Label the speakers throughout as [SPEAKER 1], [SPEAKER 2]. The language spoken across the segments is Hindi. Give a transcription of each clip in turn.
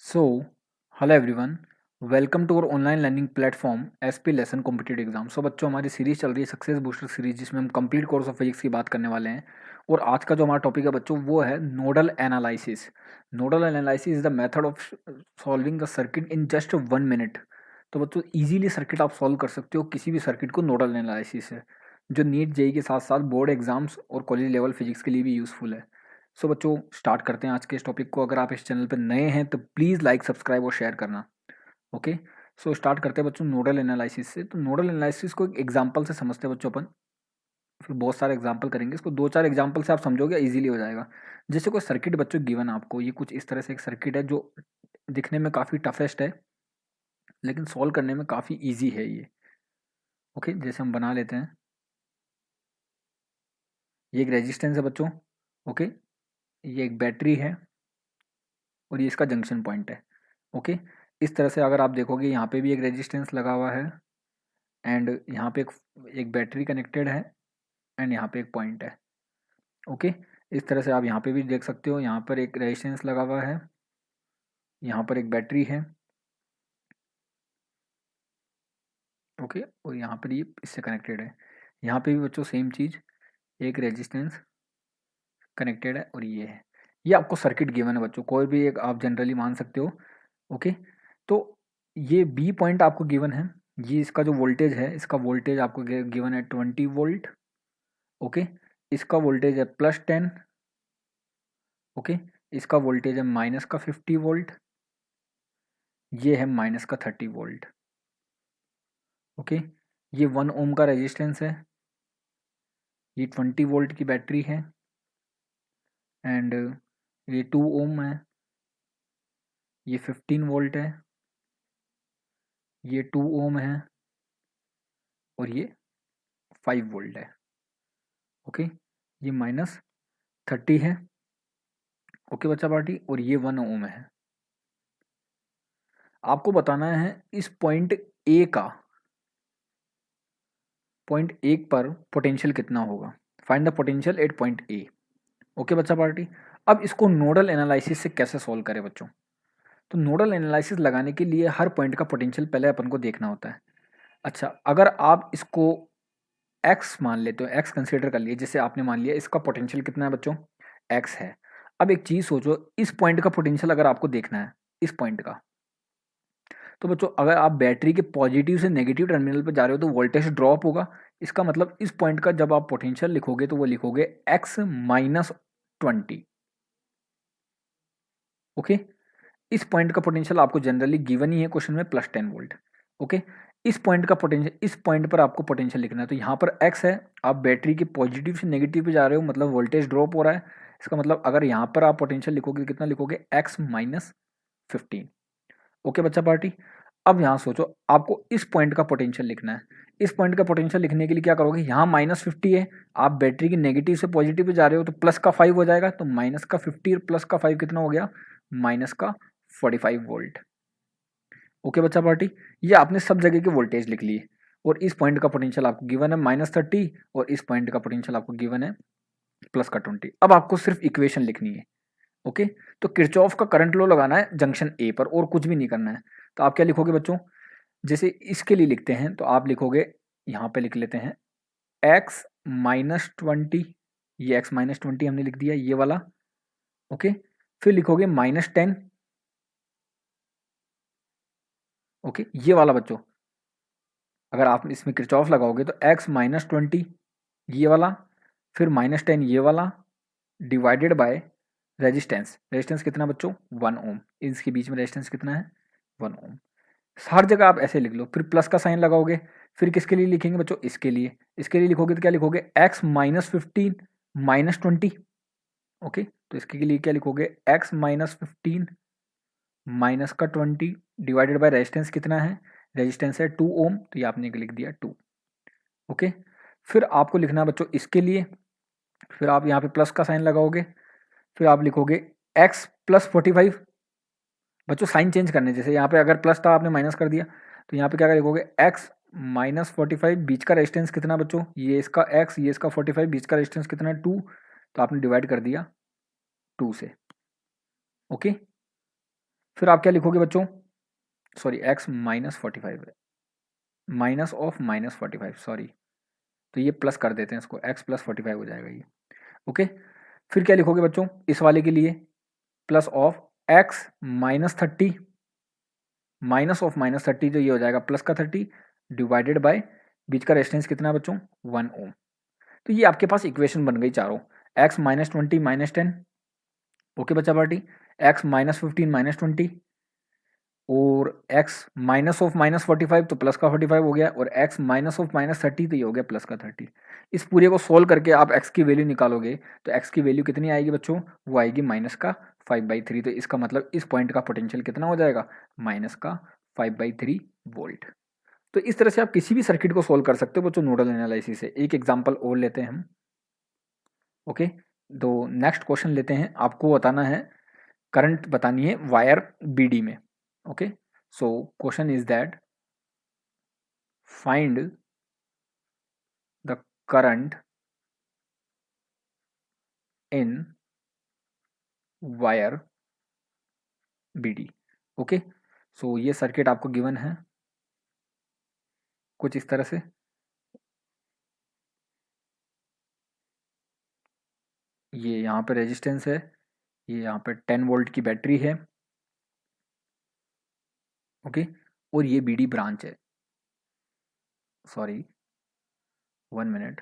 [SPEAKER 1] So, hello everyone, welcome to our online learning platform SP lesson competitive exam. So बच्चों, हमारी सीरीज चल रही है सक्सेस बूस्टर सीरीज, जिसमें हम कंप्लीट कोर्स ऑफ फिजिक्स की बात करने वाले हैं। और आज का जो हमारा टॉपिक है बच्चों, वो है nodal analysis. Nodal analysis is the method of solving the circuit in just 1 minute. तो बच्चों, इजीली सर्किट आप सॉल्व कर सकते हो किसी भी सर्किट को नोडल एनालिसिस से, जो नीट जेई के साथ साथ बोर्ड एग्जाम्स और कॉलेज लेवल फिजिक्स के लिए भी यूज़फुल है। सो बच्चों, स्टार्ट करते हैं आज के इस टॉपिक को। अगर आप इस चैनल पर नए हैं तो प्लीज़ लाइक, सब्सक्राइब और शेयर करना। ओके, सो स्टार्ट करते हैं बच्चों नोडल एनालिसिस से। तो नोडल एनालिसिस को एक एग्जांपल से समझते हैं बच्चों अपन। फिर बहुत सारे एग्जांपल करेंगे, इसको दो चार एग्जांपल से आप समझोगे, इजीली हो जाएगा। जैसे कोई सर्किट बच्चों गिवन है आपको, ये कुछ इस तरह से एक सर्किट है जो दिखने में काफ़ी टफेस्ट है, लेकिन सॉल्व करने में काफ़ी ईजी है ये। ओके, जैसे हम बना लेते हैं। ये एक रेजिस्टेंस है बच्चों। ओके, ये एक बैटरी है और ये इसका जंक्शन पॉइंट है। ओके, इस तरह से अगर आप देखोगे, यहाँ पे भी एक रेजिस्टेंस लगा हुआ है एंड यहाँ पे एक बैटरी कनेक्टेड है एंड यहाँ पे एक पॉइंट है। ओके, इस तरह से आप यहाँ पे भी देख सकते हो, यहाँ पर एक रेजिस्टेंस लगा हुआ है, यहाँ पर एक बैटरी है। ओके, और यहाँ पर ये इससे कनेक्टेड है। यहाँ पे भी बच्चों सेम चीज़, एक रेजिस्टेंस कनेक्टेड है और ये है। ये आपको सर्किट गिवन है बच्चों, कोई भी एक आप जनरली मान सकते हो। ओके, तो ये बी पॉइंट आपको गिवन है। ये इसका जो वोल्टेज है, इसका वोल्टेज आपको गिवन है 20 वोल्ट। ओके, इसका वोल्टेज है +10। ओके, इसका वोल्टेज है -50 वोल्ट। ये है -30 वोल्ट। ओके, ये 1 ओम का रेजिस्टेंस है। ये 20 वोल्ट की बैटरी है एंड ये 2 ओम है। ये 15 वोल्ट है। ये 2 ओम है और ये 5 वोल्ट है। ओके, ये -30 है। ओके बच्चा पार्टी, और ये 1 ओम है। आपको बताना है इस पॉइंट ए पर पोटेंशियल कितना होगा। Find the potential at point A. Okay बच्चा पार्टी, अब इसको नोडल एनालिसिस से कैसे सॉल्व करें बच्चों। तो नोडल एनालिसिस लगाने के लिए हर पॉइंट का पोटेंशियल पहले अपन को देखना होता है। अच्छा, अगर आप इसको एक्स मान लेते हो, एक्स कंसीडर कर लिए, जैसे आपने मान लिया इसका पोटेंशियल कितना है बच्चों, एक्स है। अब एक चीज़ सोचो, इस पॉइंट का पोटेंशियल अगर आपको देखना है, इस पॉइंट का, तो बच्चों अगर आप बैटरी के पॉजिटिव से नेगेटिव टर्मिनल पर जा रहे हो तो वोल्टेज ड्रॉप होगा। इसका मतलब इस पॉइंट का जब आप पोटेंशियल लिखोगे तो वो लिखोगे x-20। ओके, इस पॉइंट का पोटेंशियल आपको जनरली गिवन ही है क्वेश्चन में, +10 वोल्ट। ओके, इस पॉइंट का पोटेंशियल, इस पॉइंट पर आपको पोटेंशियल लिखना है। तो यहाँ पर x है, आप बैटरी के पॉजिटिव से नेगेटिव पे जा रहे हो, मतलब वोल्टेज ड्रॉप हो रहा है। इसका मतलब अगर यहाँ पर आप पोटेंशियल लिखोगे तो कितना लिखोगे, x-15। ओके बच्चा पार्टी, अब यहाँ सोचो, आपको इस पॉइंट का पोटेंशियल लिखना है। इस पॉइंट का पोटेंशियल लिखने के लिए क्या करोगे, यहाँ -50 है, आप बैटरी की नेगेटिव से पॉजिटिव पे जा रहे हो तो प्लस का 5 हो जाएगा। तो -50 और +5 कितना हो गया, -45 वोल्ट। ओके बच्चा पार्टी, ये आपने सब जगह के वोल्टेज लिख लिए और इस पॉइंट का पोटेंशियल आपको गिवन है -30 और इस पॉइंट का पोटेंशियल आपको गिवन है +20। अब आपको सिर्फ इक्वेशन लिखनी है। ओके, तो किरचॉफ का करंट लॉ लगाना है जंक्शन ए पर और कुछ भी नहीं करना है। तो आप क्या लिखोगे बच्चों, जैसे इसके लिए लिखते हैं तो आप लिखोगे, यहाँ पे लिख लेते हैं x-20। ये x-20 हमने लिख दिया, ये वाला। ओके, फिर लिखोगे -10। ओके, ये वाला बच्चों, अगर आप इसमें किरचॉफ लगाओगे तो x-20 ये वाला, फिर -10 ये वाला, डिवाइडेड बाय रेजिस्टेंस। रेजिस्टेंस कितना बच्चों, 1 ओम। इसके बीच में रेजिस्टेंस कितना है, 1 ओम। हर जगह आप ऐसे लिख लो, फिर प्लस का साइन लगाओगे। फिर किसके लिए लिखेंगे बच्चों, इसके लिए लिखोगे तो क्या लिखोगे, x-15 -20। ओके, तो इसके लिए क्या लिखोगे, x-15 -20 डिवाइडेड बाय रेजिस्टेंस कितना है, रेजिस्टेंस है 2 ओम, तो ये आपने लिख दिया 2। ओके, फिर आपको लिखना है बच्चों इसके लिए, फिर आप यहाँ पे प्लस का साइन लगाओगे, फिर आप लिखोगे x+45। बच्चों साइन चेंज करने, जैसे यहाँ पे अगर प्लस था आपने माइनस कर दिया, तो यहाँ पे क्या लिखोगे, x-45, बीच का रेजिस्टेंस कितना बच्चों, ये इसका x, ये इसका 45, बीच का रेजिस्टेंस कितना है 2, तो आपने डिवाइड कर दिया 2 से। ओके, फिर आप क्या लिखोगे बच्चों, सॉरी x माइनस 45 है, माइनस ऑफ माइनस 45, सॉरी, तो ये प्लस कर देते हैं इसको, x प्लस 45 हो जाएगा ये। ओके, फिर क्या लिखोगे बच्चों इस वाले के लिए, plus of x minus 30, minus of minus 30 जो ये हो जाएगा प्लस का 30, डिवाइडेड बाय बीच का रेजिस्टेंस कितना है बच्चों 1 ओम। तो ये आपके पास इक्वेशन बन गई चारों, x माइनस 20 माइनस 10, ओके बच्चा पार्टी, x माइनस 15 माइनस 20, और x माइनस ऑफ माइनस 45 तो प्लस का 45 हो गया, और x माइनस ऑफ माइनस 30 तो ये हो गया प्लस का 30। इस पूरे को सोल्व करके आप x की वैल्यू निकालोगे तो x की वैल्यू कितनी आएगी बच्चों, वो आएगी माइनस का 5/3। तो इसका मतलब इस पॉइंट का पोटेंशियल कितना हो जाएगा, माइनस का 5/3 वोल्ट। तो इस तरह से आप किसी भी सर्किट को सोल्व कर सकते हो बच्चों नोडल एनालिसिस से। एक एग्जाम्पल और लेते हैं हम। ओके, तो नेक्स्ट क्वेश्चन लेते हैं, आपको बताना है करंट बतानी है वायर BD में। Okay, so question is that find the current in wire BD। Okay, so ये सर्किट आपको गिवन है कुछ इस तरह से, ये यहाँ पे रेजिस्टेंस है, ये यहाँ पे 10 वोल्ट की बैटरी है। ओके, और ये BD ब्रांच है, सॉरी 1 मिनट,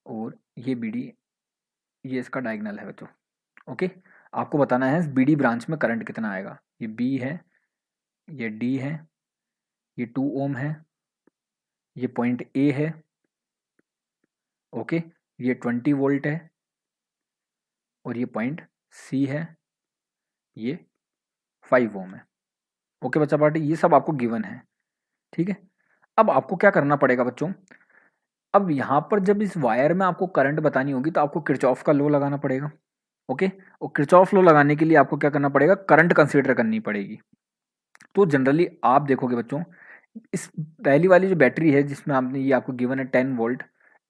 [SPEAKER 1] और ये BD, ये इसका डायगोनल है बच्चों। ओके, आपको बताना है BD ब्रांच में करंट कितना आएगा। ये B है, ये D है, ये 2 ओम है, ये पॉइंट A है, ओके, ये 20 वोल्ट है, और ये पॉइंट C है, ये 5 ओम है। ओके बच्चा पार्टी, ये सब आपको गिवन है, ठीक है। अब आपको क्या करना पड़ेगा बच्चों, अब यहाँ पर जब इस वायर में आपको करंट बतानी होगी तो आपको किरचॉफ का लॉ लगाना पड़ेगा। ओके, और किरचॉफ लॉ लगाने के लिए आपको क्या करना पड़ेगा, करंट कंसीडर करनी पड़ेगी। तो जनरली आप देखोगे बच्चों, इस पहली वाली जो बैटरी है जिसमें आपने, ये आपको गिवन है 10 वोल्ट,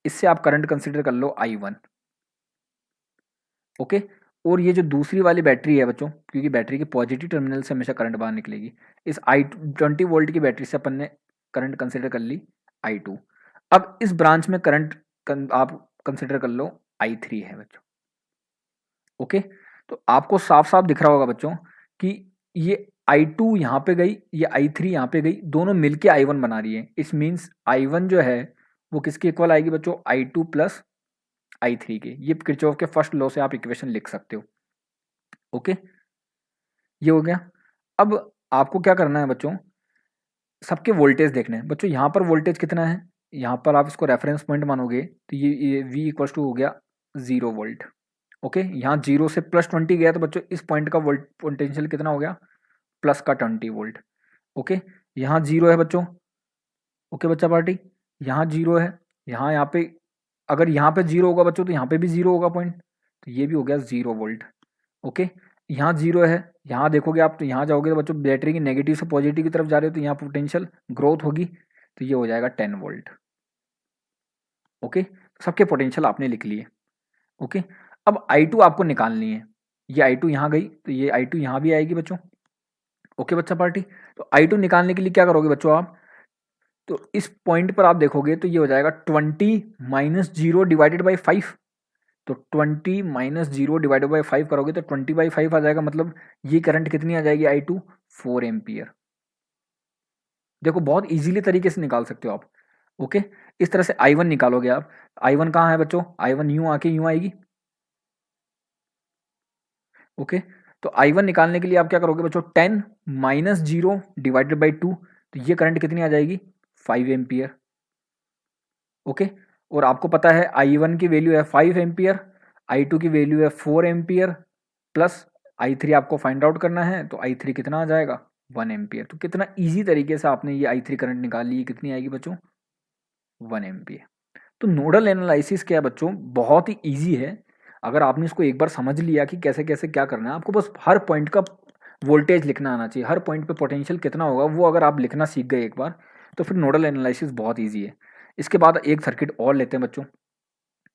[SPEAKER 1] इससे आप करंट कंसीडर कर लो I1। ओके, और ये जो दूसरी वाली बैटरी है बच्चों, क्योंकि बैटरी के पॉजिटिव टर्मिनल से हमेशा करंट बाहर निकलेगी, इस I20 वोल्ट की बैटरी से अपन ने करंट कंसीडर कर ली I2। अब इस ब्रांच में करंट आप कंसीडर कर लो I3 है बच्चों। ओके, तो आपको साफ साफ दिख रहा होगा बच्चों कि ये I2 यहाँ पे गई, ये I3 यहाँ पे गई, दोनों मिलके I1 बना रही है। इस मीन्स I1 जो है वो किसके इक्वल आएगी बच्चों, I2 प्लस I3 के। ये किरचॉफ के फर्स्ट लॉ से आप इक्वेशन लिख सकते हो। ओके, ये हो गया। अब आपको क्या करना है बच्चों, सबके वोल्टेज देखने हैं बच्चों। यहाँ पर वोल्टेज कितना है, यहाँ पर आप इसको रेफरेंस पॉइंट मानोगे तो ये V इक्वल्स टू हो गया 0 वोल्ट। ओके, यहाँ 0 से प्लस 20 गया तो बच्चों इस पॉइंट का वोल्ट पोटेंशियल कितना हो गया, प्लस का 20 वोल्ट। ओके, यहाँ 0 है बच्चों। ओके बच्चा पार्टी, यहाँ 0 है, यहाँ पे अगर यहाँ पे 0 होगा बच्चों तो यहाँ पे भी 0 होगा पॉइंट, तो ये भी हो गया 0 वोल्ट। ओके, यहाँ 0 है, यहाँ देखोगे आप तो यहाँ जाओगे तो बच्चों बैटरी की नेगेटिव से पॉजिटिव की तरफ जा रहे हो तो यहाँ पोटेंशियल ग्रोथ होगी, तो ये हो जाएगा 10 वोल्ट। ओके, सबके पोटेंशियल आपने लिख लिए। ओके, अब I2 आपको निकालनी है, ये I2 यहाँ गई तो ये I2 यहाँ भी आएगी बच्चों। ओके बच्चा पार्टी, तो I2 निकालने के लिए क्या करोगे बच्चों आप, तो इस पॉइंट पर आप देखोगे तो ये हो जाएगा 20 माइनस 0 डिवाइडेड बाई 5। तो 20 माइनस 0 डिवाइडेड बाई 5 करोगे तो 20/5 आ जाएगा, मतलब ये करंट कितनी आ जाएगी I2, 4 एम्पियर। देखो बहुत इजीली तरीके से निकाल सकते हो आप। ओके, इस तरह से I1 निकालोगे आप। I1 कहाँ है बच्चों, I1 यूं आके यूं आएगी। ओके, तो I1 निकालने के लिए आप क्या करोगे बच्चों, 10 माइनस 0 डिवाइडेड बाई 2, तो ये करंट कितनी आ जाएगी, 5 एम्पियर। ओके, और आपको पता है I1 की वैल्यू है 5 एम्पियर, I2 की वैल्यू है 4 एम्पियर, प्लस I3 आपको फाइंड आउट करना है, तो I3 कितना आ जाएगा, 1 एम्पियर। तो कितना इजी तरीके से आपने ये I3 करंट निकाल ली, कितनी आएगी बच्चों, 1 एम्पियर। तो नोडल एनालिसिस क्या है बच्चों, बहुत ही ईजी है। अगर आपने इसको एक बार समझ लिया कि कैसे कैसे क्या करना है, आपको बस हर पॉइंट का वोल्टेज लिखना आना चाहिए, हर पॉइंट पे पोटेंशियल कितना होगा वो अगर आप लिखना सीख गए एक बार, तो फिर नोडल एनालिसिस बहुत ईजी है। इसके बाद एक सर्किट और लेते हैं बच्चों।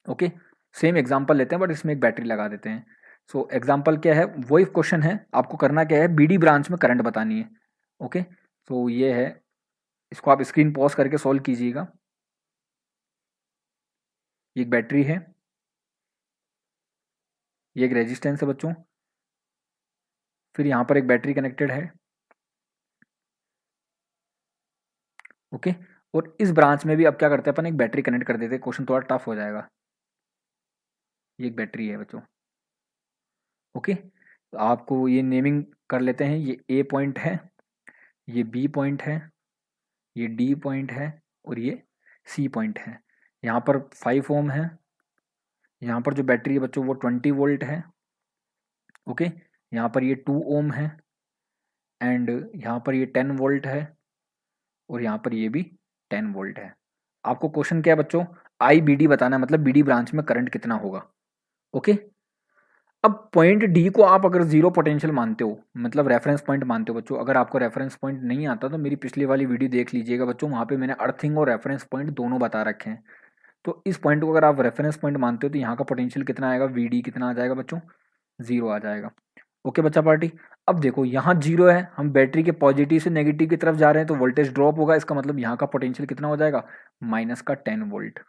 [SPEAKER 1] ओके, सेम एग्जाम्पल लेते हैं बट इसमें एक बैटरी लगा देते हैं। सो एग्जाम्पल क्या है, वही क्वेश्चन है, आपको करना क्या है, बीडी ब्रांच में करंट बतानी है। ओके, तो ये है, इसको आप स्क्रीन पॉज करके सॉल्व कीजिएगा। ये एक बैटरी है, ये एक रेजिस्टेंस है बच्चों, फिर यहाँ पर एक बैटरी कनेक्टेड है। ओके, और इस ब्रांच में भी अब क्या करते हैं अपन, एक बैटरी कनेक्ट कर देते हैं, क्वेश्चन थोड़ा टफ हो जाएगा। ये एक बैटरी है बच्चों। ओके, तो आपको ये नेमिंग कर लेते हैं, ये ए पॉइंट है, ये बी पॉइंट है, ये डी पॉइंट है, और ये सी पॉइंट है। यहाँ पर 5 ओम है, यहाँ पर जो बैटरी है बच्चों वो 20 वोल्ट है। ओके, यहाँ पर ये 2 ओम है, एंड यहाँ पर ये 10 वोल्ट है, और यहाँ पर ये भी 10 वोल्ट है। आपको क्वेश्चन क्या है बच्चों, आई बी डी बताना है, मतलब बी डी ब्रांच में करंट कितना होगा। ओके, अब पॉइंट डी को आप अगर जीरो पोटेंशियल मानते हो, मतलब रेफरेंस पॉइंट मानते हो बच्चों, अगर आपको रेफरेंस पॉइंट नहीं आता तो मेरी पिछली वाली वीडियो देख लीजिएगा बच्चों, वहाँ पे मैंने अर्थिंग और रेफरेंस पॉइंट दोनों बता रखे हैं। तो इस पॉइंट को अगर आप रेफरेंस पॉइंट मानते हो तो यहाँ का पोटेंशियल कितना आएगा, वी डी कितना आ जाएगा बच्चों, जीरो आ जाएगा। ओके बच्चा पार्टी, अब देखो यहाँ जीरो है, हम बैटरी के पॉजिटिव से नेगेटिव की तरफ जा रहे हैं तो वोल्टेज ड्रॉप होगा, इसका मतलब यहाँ का पोटेंशियल कितना हो जाएगा, माइनस का 10 वोल्ट।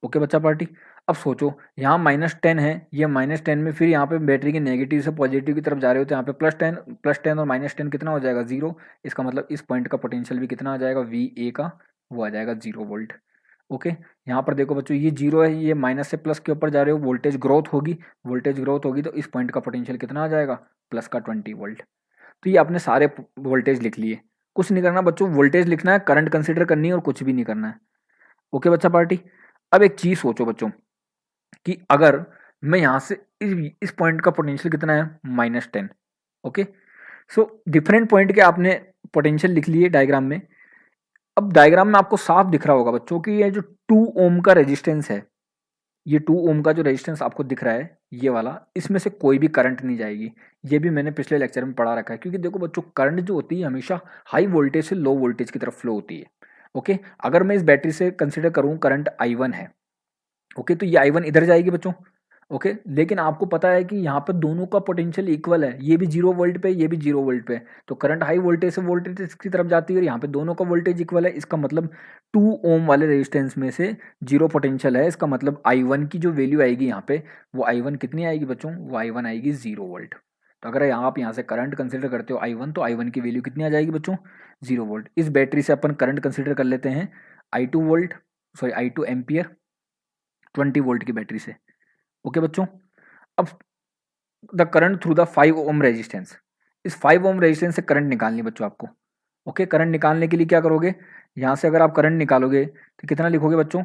[SPEAKER 1] ओके बच्चा पार्टी, अब सोचो यहाँ -10 है, ये -10 में फिर यहाँ पे बैटरी के नेगेटिव से पॉजिटिव की तरफ जा रहे हो तो यहाँ पे +10 और -10 कितना हो जाएगा, जीरो। इसका मतलब इस पॉइंट का पोटेंशियल भी कितना आ जाएगा, वी ए का, वो आ जाएगा 0 वोल्ट। ओके, यहाँ पर देखो बच्चों ये जीरो है, ये माइनस से प्लस के ऊपर जा रहे हो, वोल्टेज ग्रोथ होगी, वोल्टेज ग्रोथ होगी तो इस पॉइंट का पोटेंशियल कितना आ जाएगा, प्लस का 20 वोल्ट। तो ये आपने सारे वोल्टेज लिख लिए, कुछ नहीं करना बच्चों, वोल्टेज लिखना है, करंट कंसिडर करनी है और कुछ भी नहीं करना है। ओके बच्चा पार्टी, अब एक चीज सोचो बच्चों कि अगर मैं यहाँ से इस पॉइंट का पोटेंशियल कितना है, -10। ओके, सो डिफरेंट पॉइंट के आपने पोटेंशियल लिख लिए डायग्राम में। अब डायग्राम में आपको साफ दिख रहा होगा बच्चों कि ये जो 2 ओम का रेजिस्टेंस है, ये 2 ओम का जो रेजिस्टेंस आपको दिख रहा है ये वाला, इसमें से कोई भी करंट नहीं जाएगी। ये भी मैंने पिछले लेक्चर में पढ़ा रखा है, क्योंकि देखो बच्चों करंट जो होती है हमेशा हाई वोल्टेज से लो वोल्टेज की तरफ फ्लो होती है। ओके, अगर मैं इस बैटरी से कंसिडर करूँ करंट I1 है, ओके, तो ये I1 इधर जाएगी बच्चों। ओके, लेकिन आपको पता है कि यहाँ पर दोनों का पोटेंशियल इक्वल है, ये भी 0 वोल्ट पे, ये भी 0 वोल्ट पे, तो करंट हाई वोल्टेज से वोल्टेज की तरफ जाती है और यहाँ पे दोनों का वोल्टेज इक्वल है। इसका मतलब 2 ओम वाले रेजिस्टेंस में से 0 पोटेंशियल है, इसका मतलब I1 की जो वैल्यू आएगी यहाँ पे, वो I1 कितनी आएगी बच्चों, वो I1 आएगी 0 वोल्ट। तो अगर आप यहाँ से करंट कंसिडर करते हो I1, तो I1 की वैल्यू कितनी आ जाएगी बच्चों, 0 वोल्ट। इस बैटरी से अपन करंट कंसिडर कर लेते हैं I2 एम्पियर 20 वोल्ट की बैटरी से। ओके बच्चों, अब the current through the 5 ohm resistance, इस 5 ओम रेजिस्टेंस से करंट निकालनी है बच्चों आपको। ओके, करंट निकालने के लिए क्या करोगे, यहाँ से अगर आप करंट निकालोगे तो कितना लिखोगे बच्चों,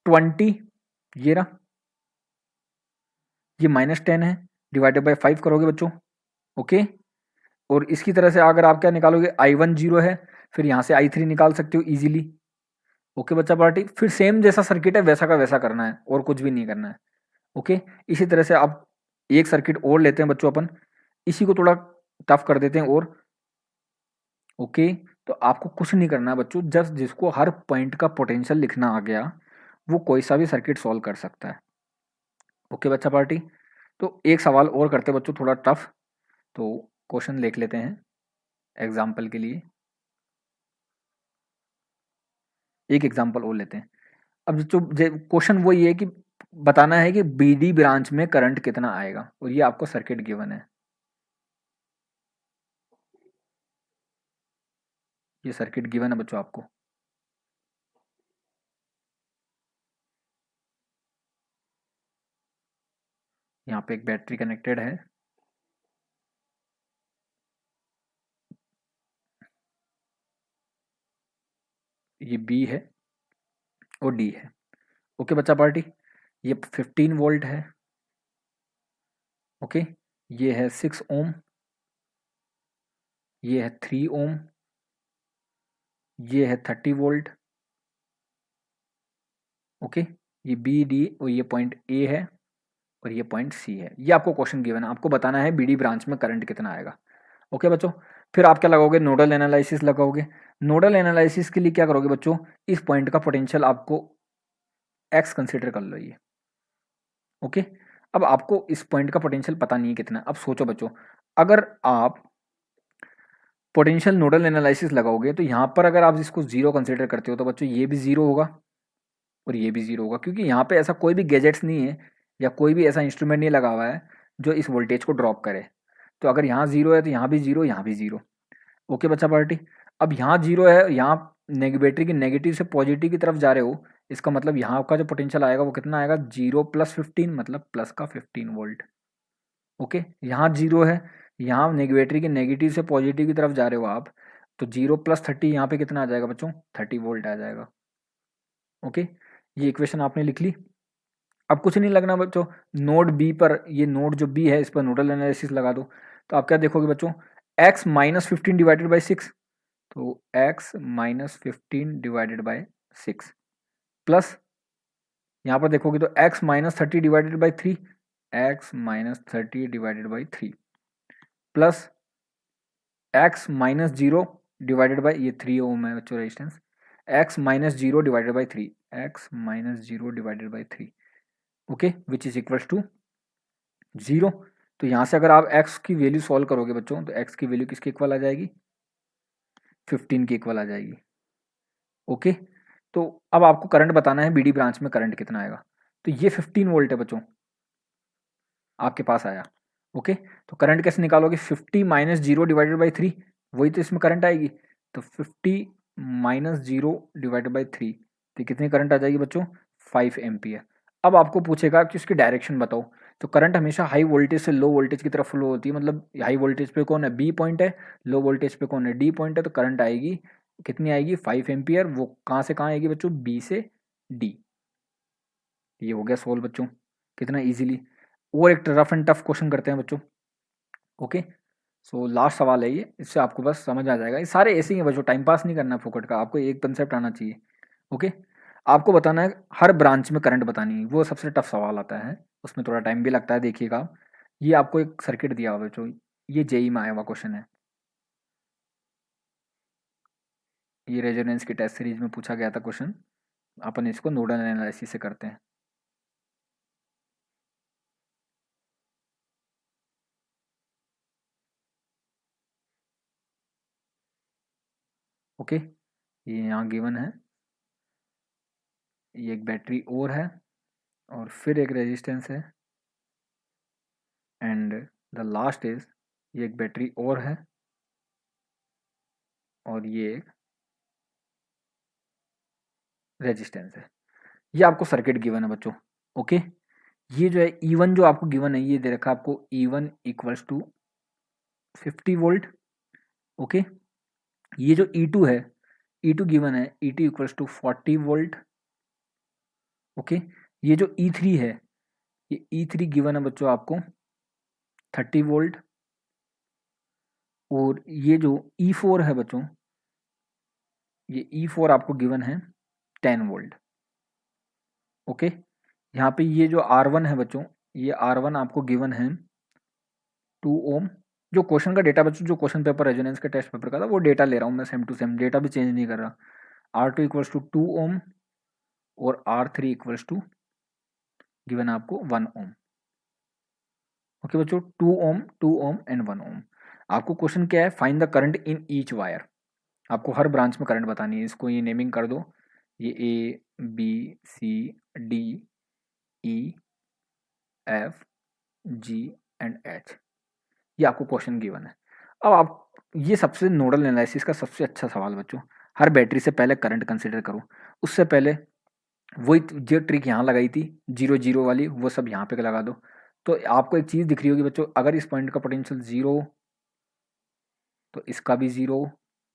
[SPEAKER 1] 20, ये रहा, ये -10 है, डिवाइडेड बाई 5 करोगे बच्चों। ओके, और इसकी तरह से अगर आप क्या निकालोगे, I1 0 है, फिर यहाँ से I3 निकाल सकते हो इजीली। ओके बच्चा पार्टी, फिर सेम जैसा सर्किट है वैसा का वैसा करना है और कुछ भी नहीं करना है। ओके, इसी तरह से आप एक सर्किट और लेते हैं बच्चों अपन, इसी को थोड़ा टफ कर देते हैं और। ओके, तो आपको कुछ नहीं करना है बच्चों, जस्ट जिसको हर पॉइंट का पोटेंशियल लिखना आ गया वो कोई सा भी सर्किट सॉल्व कर सकता है। ओके बच्चा पार्टी, तो एक सवाल और करते हैं बच्चों थोड़ा टफ, तो क्वेश्चन लिख लेते हैं एग्जाम्पल के लिए, एक एग्जाम्पल और लेते हैं। अब जो क्वेश्चन वो ये है कि बताना है कि बीडी ब्रांच में करंट कितना आएगा, और ये आपको सर्किट गिवन है, ये सर्किट गिवन है बच्चों आपको। यहाँ पे एक बैटरी कनेक्टेड है, ये बी है और डी है। ओके बच्चा पार्टी, ये 15 वोल्ट है। ओके, ये है 6 ओम, ये है 3 ओम, ये है 30 वोल्ट। ओके, ये बी डी और ये पॉइंट ए है और ये पॉइंट सी है। ये आपको क्वेश्चन गिवन है, आपको बताना है बीडी ब्रांच में करंट कितना आएगा। ओके बच्चों, फिर आप क्या लगाओगे, नोडल एनालिसिस लगाओगे। नोडल एनालिसिस के लिए क्या करोगे बच्चों, इस पॉइंट का पोटेंशियल आपको एक्स कंसिडर कर लो, ये ओके, अब आपको इस पॉइंट का पोटेंशियल पता नहीं है कितना। अब सोचो बच्चों, अगर आप पोटेंशियल नोडल एनालिसिस लगाओगे तो यहाँ पर अगर आप इसको जीरो कंसिडर करते हो तो बच्चों ये भी जीरो होगा और ये भी जीरो होगा, क्योंकि यहाँ पे ऐसा कोई भी गैजेट्स नहीं है या कोई भी ऐसा इंस्ट्रूमेंट नहीं लगा हुआ है जो इस वोल्टेज को ड्रॉप करे। तो अगर यहाँ जीरो है तो यहाँ भी जीरो, यहाँ भी जीरो। ओके बच्चा पार्टी, अब यहाँ जीरो है, यहाँ बैटरी की नेगेटिव से पॉजिटिव की तरफ जा रहे हो, इसका मतलब यहाँ का जो पोटेंशियल आएगा वो कितना आएगा, जीरो प्लस 15, मतलब प्लस का 15 वोल्ट। ओके, यहाँ जीरो है, यहाँ बैटरी के नेगेटिव से पॉजिटिव की तरफ जा रहे हो आप, तो जीरो प्लस 30 यहाँ पे कितना आ जाएगा बच्चों, 30 वोल्ट आ जाएगा। ओके, ये इक्वेशन आपने लिख ली। अब कुछ नहीं लगना बच्चों, नोड बी पर, ये नोड जो बी है इस पर नोडल एनालिसिस लगा दो। तो आप क्या देखोगे बच्चों, x माइनस 15 डिवाइडेड बाई 6, तो x minus 15 divided by 6 plus यहाँ पर देखोगे तो x minus 30 divided by 3, x minus 30 divided by 3 plus x minus 0 divided by, ये 3 ओम है बच्चों resistance, x minus 0 divided by 3, x minus 0 divided by 3, okay, which is equals to 0। तो यहाँ से अगर आप x की वैल्यू सॉल्व करोगे बच्चों तो x की वैल्यू किसके इक्वल आ जाएगी, 15 की इक्वल आ जाएगी। ओके, तो अब आपको करंट बताना है, बीडी ब्रांच में करंट कितना आएगा, तो ये 15 वोल्ट है बच्चों आपके पास आया। ओके, तो करंट कैसे निकालोगे, 50 माइनस 0 डिवाइडेड बाई 3, वही तो इसमें करंट आएगी, तो 50 माइनस 0 डिवाइडेड बाई 3, तो कितनी करंट आ जाएगी बच्चों, 5 एम्पियर। अब आपको पूछेगा कि उसकी डायरेक्शन बताओ, तो करंट हमेशा हाई वोल्टेज से लो वोल्टेज की तरफ फ्लो होती है, मतलब हाई वोल्टेज पे कौन है, बी पॉइंट है, लो वोल्टेज पे कौन है, डी पॉइंट है, तो करंट आएगी कितनी आएगी, 5 एम्पियर। वो कहाँ से कहाँ आएगी बच्चों, बी से डी। ये हो गया सोल्व बच्चों, कितना इजीली। और एक रफ एंड टफ क्वेश्चन करते हैं बच्चों। ओके, सो लास्ट सवाल है ये, इससे आपको बस समझ आ जाएगा, ये सारे ऐसे ही हैं बच्चों, टाइम पास नहीं करना फोकट का, आपको एक कंसेप्ट आना चाहिए। ओके, आपको बताना है हर ब्रांच में करंट बतानी है, वो सबसे टफ सवाल आता है, उसमें थोड़ा टाइम भी लगता है, देखिएगा आप। ये आपको एक सर्किट दिया हुआ बच्चों, ये जेई में आया हुआ क्वेश्चन है, ये रेजोनेंस की टेस्ट सीरीज में पूछा गया था क्वेश्चन, अपन इसको नोडल एनालिसिस से करते हैं। ओके, ये यहाँ गिवन है, ये एक बैटरी और है और फिर एक रेजिस्टेंस है, एंड द लास्ट इज, ये एक बैटरी और है और ये एक रेजिस्टेंस है। ये आपको सर्किट गिवन है बच्चों। ओके, ये जो है E1 जो आपको गिवन है, ये दे रखा है आपको E1 equals to 50 volt. Okay, ये जो E2 है, E2 गिवन है, E2 equals to 40 volt. Okay, ये जो E3 है, ये E3 गिवन है बच्चों आपको 30 वोल्ट। और ये जो E4 है बच्चों, ये E4 आपको गिवन है 10 वोल्ट। ओके, यहाँ पे ये जो R1 है बच्चों, ये R1 आपको गिवन है 2 ओम। जो क्वेश्चन का डेटा बच्चों, जो क्वेश्चन पेपर रेजोनेंस के टेस्ट पेपर का था, वो डेटा ले रहा हूँ मैं, सेम टू सेम, डेटा भी चेंज नहीं कर रहा। R2 इक्वल्स टू 2 ओम और R3 इक्वल्स टू गिवन आपको 1 ओम। ओके बच्चों, 2 ओम, 2 ओम एंड 1 ओम। आपको क्वेश्चन क्या है, find the current in each wire. आपको हर ब्रांच में करंट बतानी है, इसको ये नेमिंग कर दो, ये A B C D E F G and H, ये आपको क्वेश्चन गिवन है। अब आप, ये सबसे नोडल एनालिसिस का सबसे अच्छा सवाल बच्चों, हर बैटरी से पहले करंट कंसिडर करो, उससे पहले वही जो ट्रिक यहाँ लगाई थी जीरो जीरो वाली, वो सब यहाँ पे लगा दो। तो आपको एक चीज़ दिख रही होगी बच्चों, अगर इस पॉइंट का पोटेंशियल जीरो तो इसका भी जीरो,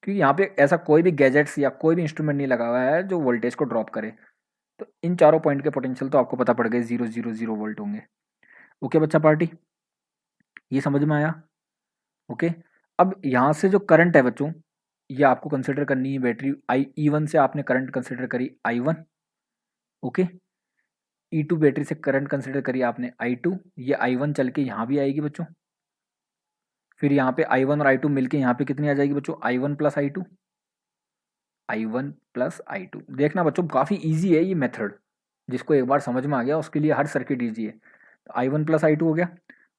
[SPEAKER 1] क्योंकि यहाँ पे ऐसा कोई भी गैजेट्स या कोई भी इंस्ट्रूमेंट नहीं लगा हुआ है जो वोल्टेज को ड्रॉप करे। तो इन चारों पॉइंट के पोटेंशियल तो आपको पता पड़ गए, 0 0 0 वोल्ट होंगे। ओके बच्चा पार्टी, ये समझ में आया। ओके, अब यहाँ से जो करंट है बच्चों, ये आपको कंसिडर करनी है बैटरी E1 से आपने करंट कंसिडर करी I1। ओके, E2 बैटरी से करंट कंसिडर करी आपने I2, ये I1 चल के यहाँ भी आएगी बच्चों, फिर यहाँ पे I1 और I2 मिलके यहाँ पे कितनी आ जाएगी बच्चों, I1 plus I2, I1 plus I2। देखना बच्चों, काफ़ी ईजी है ये मेथड, जिसको एक बार समझ में आ गया उसके लिए हर सर्किट ईजी है। I1 प्लस I2 हो गया।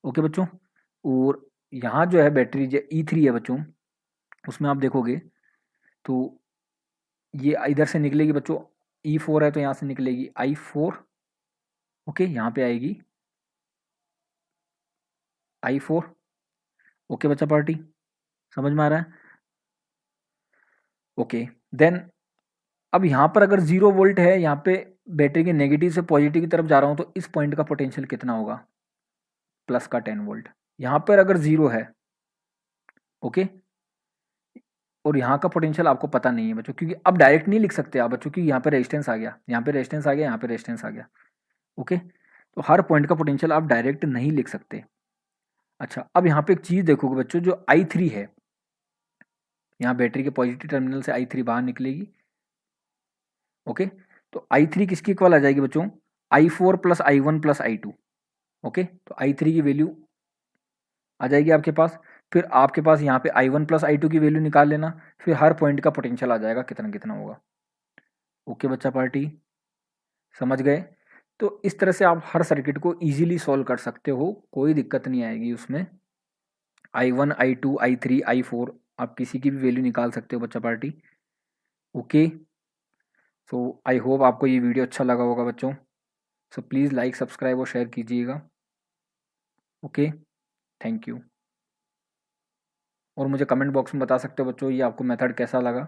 [SPEAKER 1] ओके बच्चों, और यहाँ जो है बैटरी जो E3 है बच्चों, उसमें आप देखोगे तो ये इधर से निकलेगी बच्चों, E4 है तो यहाँ से निकलेगी I4। ओके, यहाँ पे आएगी I4। ओके बच्चा पार्टी, समझ में आ रहा है? ओके, देन अब यहाँ पर अगर 0 वोल्ट है, यहाँ पे बैटरी के नेगेटिव से पॉजिटिव की तरफ जा रहा हूँ, तो इस पॉइंट का पोटेंशियल कितना होगा? प्लस का 10 वोल्ट। यहाँ पर अगर 0 है, ओके, और यहाँ का पोटेंशियल आपको पता नहीं है बच्चों, क्योंकि अब डायरेक्ट नहीं लिख सकते आप बच्चों, क्योंकि यहाँ पे रेजिस्टेंस आ गया, यहाँ पे रेजिस्टेंस आ गया, यहाँ पे रेजिस्टेंस आ गया। ओके, तो हर पॉइंट का पोटेंशियल आप डायरेक्ट नहीं लिख सकते। अच्छा, अब यहाँ पे एक चीज़ देखोगे बच्चों, जो I3 है, यहाँ बैटरी के पॉजिटिव टर्मिनल से I3 बाहर निकलेगी। ओके, तो I3 किसकी इक्वल आ जाएगी बच्चों? I4 plus I1 plus I2। Okay, तो I3 की वैल्यू आ जाएगी आपके पास। फिर आपके पास यहाँ पे I1 प्लस I2 की वैल्यू निकाल लेना, फिर हर पॉइंट का पोटेंशियल आ जाएगा कितना कितना होगा। ओके बच्चा पार्टी, समझ गए? तो इस तरह से आप हर सर्किट को इजीली सॉल्व कर सकते हो, कोई दिक्कत नहीं आएगी उसमें। I1 I2 I3 I4 आप किसी की भी वैल्यू निकाल सकते हो बच्चा party. Okay, so I hope आपको ये वीडियो अच्छा लगा होगा बच्चों। सो प्लीज़ लाइक सब्सक्राइब और शेयर कीजिएगा। Okay, thank you. और मुझे कमेंट बॉक्स में बता सकते हो बच्चों ये आपको मेथड कैसा लगा।